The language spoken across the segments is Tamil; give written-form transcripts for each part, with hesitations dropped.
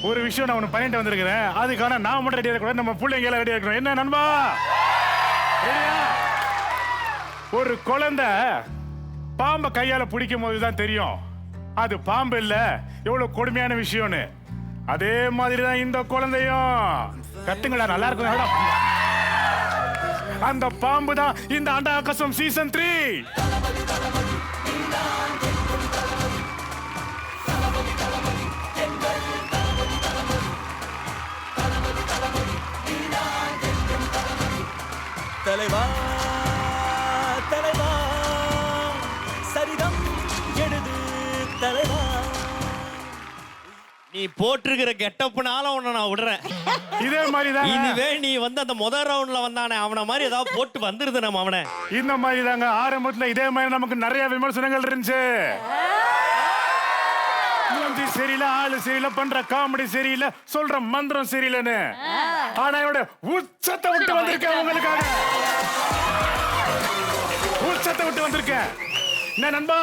ஒரு விஷயம் நான் ஒன்று பண்ணிட்டு வந்திருக்கிறேன். அதுக்கான நான் மட்டும் ரெடியாக இருக்கணும், நம்ம பிள்ளைங்க எல்லாம் ரெடியாக இருக்கணும். என்ன நண்பா, ரெடியா? ஒரு குழந்தை பாம்பை கையால பிடிக்கும் போது தான் தெரியும் அது பாம்பு இல்ல, எவ்வளவு கொடுமையான விஷயம்னு. அதே மாதிரி தான் இந்த குழந்தையும். கத்துங்களா, நல்லா இருக்கும். அந்த பாம்பு தான் இந்த அண்டாகசம் சீசன் 3. தலைவா தலைவா சரிதம் எழுது தலைவா. நீ போட்டிருக்கிற கெட்டப்புனால உன்னை நான் விடுறேன். இதே மாதிரி தான் இதுவே நீ வந்து அந்த முதல் ரவுண்ட்ல வந்தானே அவனை மாதிரி ஏதாவது போட்டு வந்துருது நம்ம அவனை. இந்த மாதிரி தாங்க ஆரம்பத்துல இதே மாதிரி நமக்கு நிறைய விமர்சனங்கள் இருந்துச்சு. மூஞ்சி சரியில்லை, ஆளு சரியில்லை, பண்ற காமெடி சரியில்லை, சொல்ற மந்திரம் சரியில்லைன்னு. ஆனா என்னோட உச்சத்தை விட்டு வந்திருக்கேன் உங்களுக்காக. உச்சத்தை விட்டு வந்திருக்கேன். என்ன நண்பா,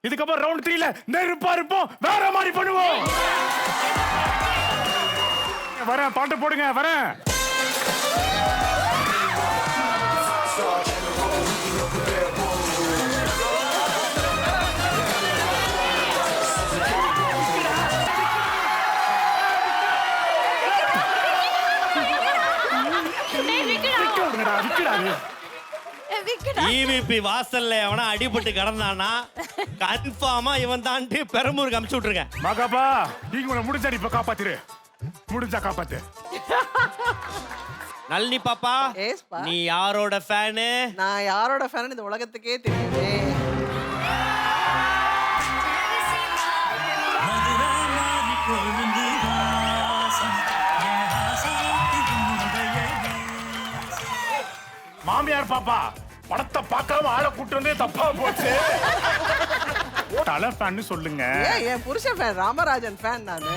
இதுக்கப்புறம் ரவுண்ட் 3ல நெருப்பா இருப்போம், வேற மாதிரி பண்ணுவோம். வரேன், பாட்டு போடுங்க, வரேன். EVP வாசல்ல எவனா அடிபட்டு கிடந்தானா கன்ஃபார்மா இவன் தாண்டி பெரம்பூருக்கு அமுச்சு விட்டுருங்க. மகாபா, நீங்க முடிஞ்சா இப்ப காப்பாத்திரு, முடிஞ்சா காப்பாத்து. நளினி பாப்பா, நீ யாரோட ஃபேனு? நான் யாரோட ஃபேன் இந்த உலகத்துக்கே தெரியுமே. மாமியார் பாப்பா, படத்தை பார்க்காம ஆளை கூட்டு வந்தே தப்பா போச்சு. தலை ஃபேன் சொல்லுங்க. என் புருஷன் ஃபேன், ராமராஜன் ஃபேன் நானு.